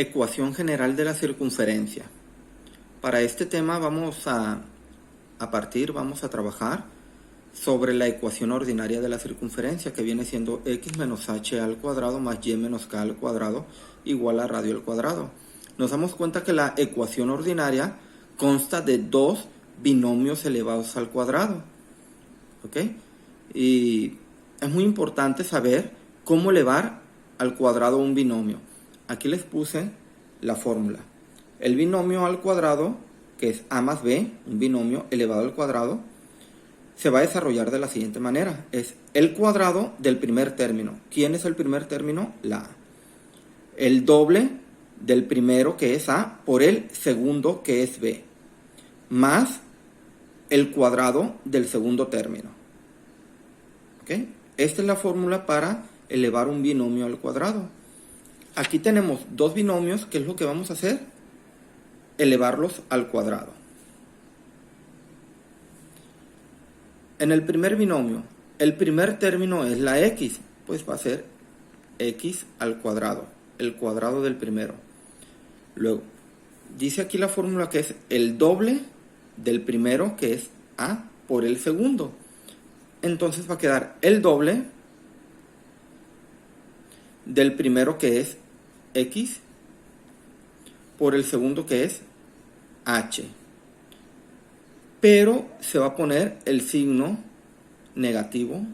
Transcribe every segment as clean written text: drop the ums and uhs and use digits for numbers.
Ecuación general de la circunferencia. Para este tema vamos a trabajar sobre la ecuación ordinaria de la circunferencia, que viene siendo x menos h al cuadrado más y menos k al cuadrado igual a radio al cuadrado. Nos damos cuenta que la ecuación ordinaria consta de dos binomios elevados al cuadrado. ¿Ok? Y es muy importante saber cómo elevar al cuadrado un binomio. Aquí les puse la fórmula. El binomio al cuadrado, que es a más b, un binomio elevado al cuadrado, se va a desarrollar de la siguiente manera. Es el cuadrado del primer término. ¿Quién es el primer término? La a. El doble del primero, que es a, por el segundo, que es b, más el cuadrado del segundo término. ¿Ok? Esta es la fórmula para elevar un binomio al cuadrado. Aquí tenemos dos binomios. ¿Qué es lo que vamos a hacer? Elevarlos al cuadrado. En el primer binomio, el primer término es la x, pues va a ser x al cuadrado, el cuadrado del primero. Luego, dice aquí la fórmula que es el doble del primero, que es a, por el segundo. Entonces va a quedar el doble del primero, que es x, por el segundo, que es h. Pero se va a poner el signo negativo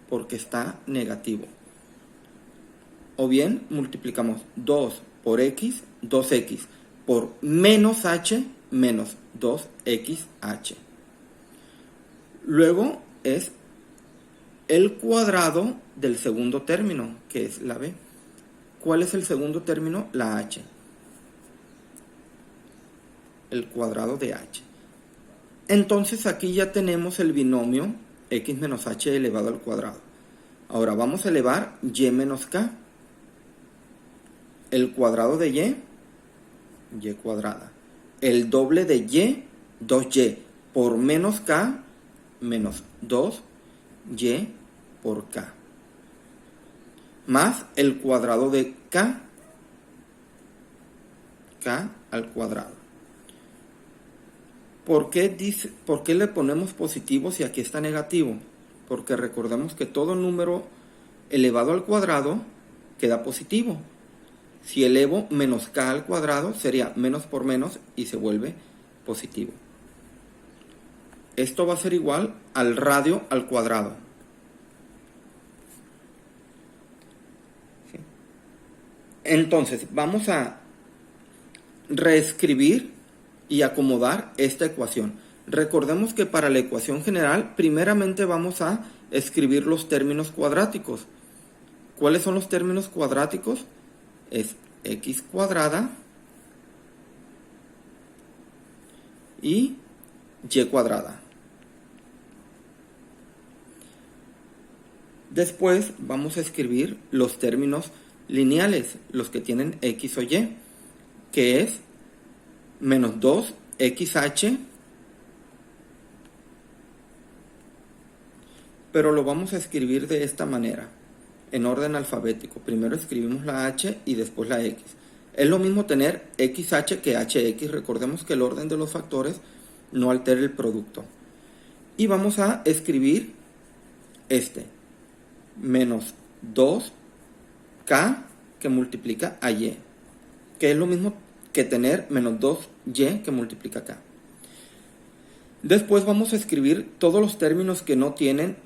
porque está negativo. O bien multiplicamos 2 por x, 2x, por menos h, menos 2xh. Luego es el cuadrado del segundo término, que es la b. ¿Cuál es el segundo término? La h. El cuadrado de h. Entonces aquí ya tenemos el binomio x menos h elevado al cuadrado. Ahora vamos a elevar y menos k. El cuadrado de y cuadrada. El doble de y, 2y, por menos k, menos 2y por k. Más el cuadrado de k al cuadrado. ¿Por qué le ponemos positivo si aquí está negativo? Porque recordemos que todo número elevado al cuadrado queda positivo. Si elevo menos k al cuadrado, sería menos por menos y se vuelve positivo. Esto va a ser igual al radio al cuadrado. ¿Sí? Entonces, vamos a reescribir y acomodar esta ecuación. Recordemos que para la ecuación general, primeramente vamos a escribir los términos cuadráticos. ¿Cuáles son los términos cuadráticos? Es x cuadrada y y cuadrada. Después vamos a escribir los términos lineales, los que tienen x o y, que es menos 2xh, pero lo vamos a escribir de esta manera, en orden alfabético. Primero escribimos la h y después la x. Es lo mismo tener xh que hx. Recordemos que el orden de los factores no altera el producto. Y vamos a escribir menos 2k que multiplica a y, que es lo mismo que tener menos 2y que multiplica acá. Después vamos a escribir todos los términos que no tienen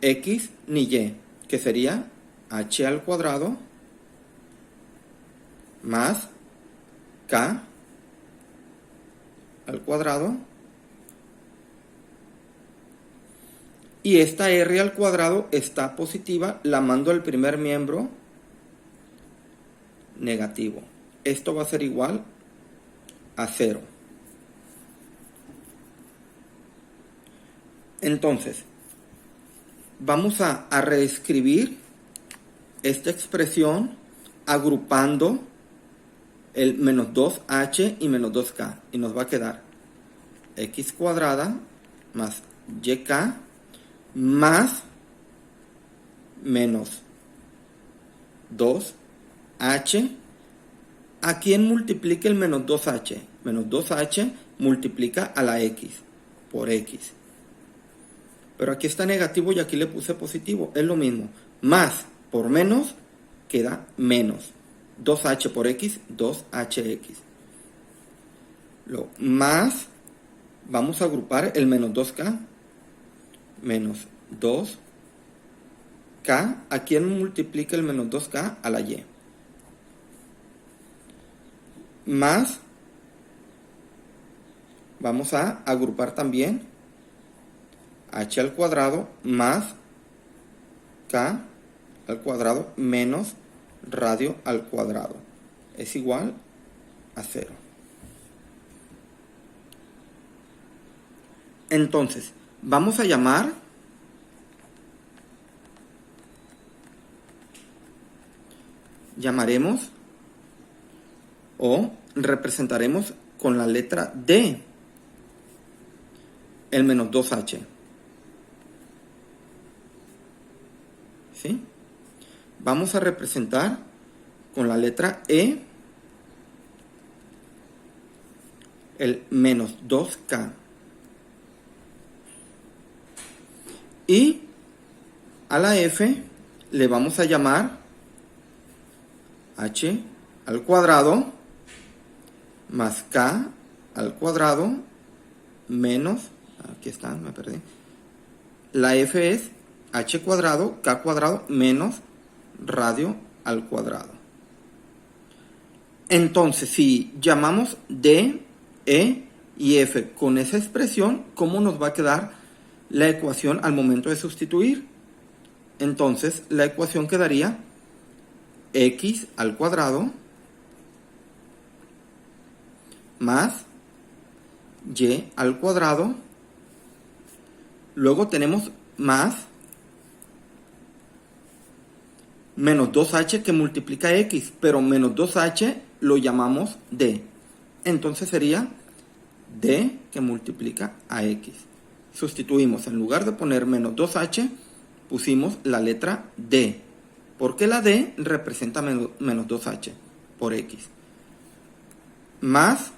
x ni y, que sería h al cuadrado más k al cuadrado, y esta r al cuadrado está positiva, la mando al primer miembro negativo. Esto va a ser igual a 0. Entonces, vamos a reescribir esta expresión agrupando el menos 2h y menos 2k. Y nos va a quedar x cuadrada más yk más menos 2h ¿a quién multiplica el menos 2h? Menos 2h multiplica a la x por x. Pero aquí está negativo y aquí le puse positivo. Es lo mismo. Más por menos queda menos. 2h por x, 2hx. Lo más, vamos a agrupar el menos 2k. Menos 2k. ¿A quién multiplica el menos 2k? A la y. Más, vamos a agrupar también h al cuadrado más k al cuadrado menos radio al cuadrado. Es igual a 0. Entonces, vamos a llamaremos o representaremos con la letra D el menos 2h. ¿Sí? Vamos a representar con la letra E el menos 2k. Y a la F le vamos a llamar h al cuadrado más k al cuadrado menos, aquí está, me perdí. La F es h cuadrado, k cuadrado menos radio al cuadrado. Entonces, si llamamos D, E y F con esa expresión, ¿cómo nos va a quedar la ecuación al momento de sustituir? Entonces, la ecuación quedaría x al cuadrado más y al cuadrado. Luego tenemos más menos 2h que multiplica x, pero menos 2h lo llamamos d. Entonces sería d que multiplica a x. Sustituimos, en lugar de poner menos 2h, pusimos la letra d. Porque la d representa menos 2h por x. Más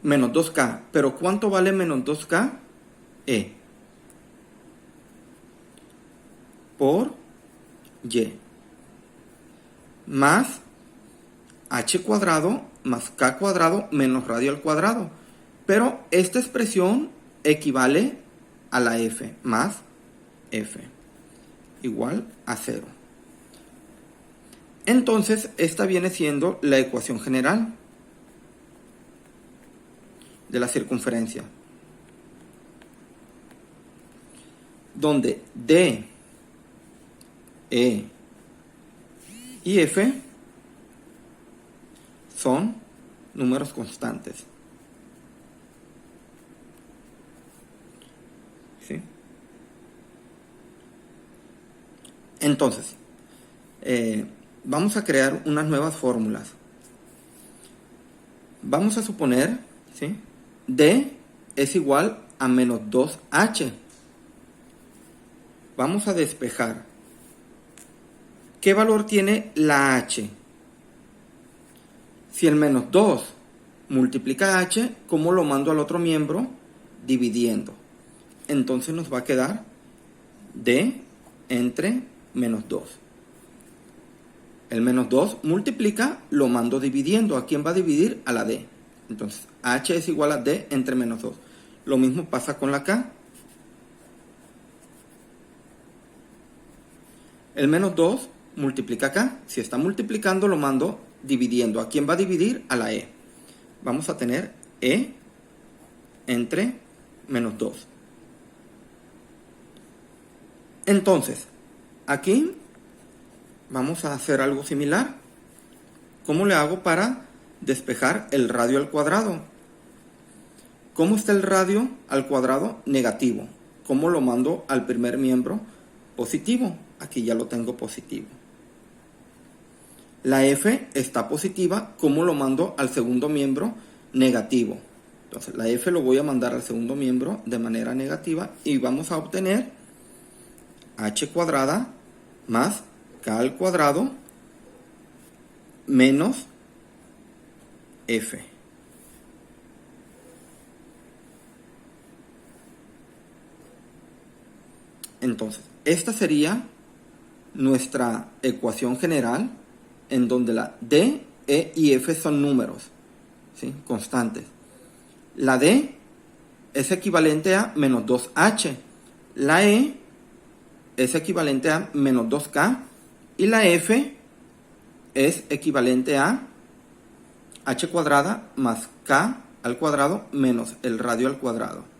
menos 2k. ¿Pero cuánto vale menos 2k? E. Por y. Más h cuadrado más k cuadrado menos radio al cuadrado. Pero esta expresión equivale a la f más f igual a 0. Entonces, esta viene siendo la ecuación general de la circunferencia, donde D, E y F son números constantes. ¿Sí? Entonces, vamos a crear unas nuevas fórmulas. Vamos a suponer, ¿sí?, D es igual a menos 2h. Vamos a despejar. ¿Qué valor tiene la h? Si el menos 2 multiplica h, ¿cómo lo mando al otro miembro? Dividiendo. Entonces nos va a quedar D entre menos 2. El menos 2 multiplica, lo mando dividiendo. ¿A quién va a dividir? A la D. Entonces, h es igual a D entre menos 2. Lo mismo pasa con la K. El menos 2 multiplica acá. Si está multiplicando, lo mando dividiendo. ¿A quién va a dividir? A la E. Vamos a tener E entre menos 2. Entonces, aquí vamos a hacer algo similar. ¿Cómo le hago para despejar el radio al cuadrado? ¿Cómo está el radio al cuadrado? Negativo. ¿Cómo lo mando al primer miembro? Positivo. Aquí ya lo tengo positivo. La F está positiva. ¿Cómo lo mando al segundo miembro? Negativo. Entonces la F lo voy a mandar al segundo miembro de manera negativa y vamos a obtener h cuadrada más k al cuadrado menos F. Entonces, esta sería nuestra ecuación general, en donde la D, E y F son números, ¿sí?, constantes. La D es equivalente a menos 2H, la E es equivalente a menos 2K y la F es equivalente a H cuadrada más K al cuadrado menos el radio al cuadrado.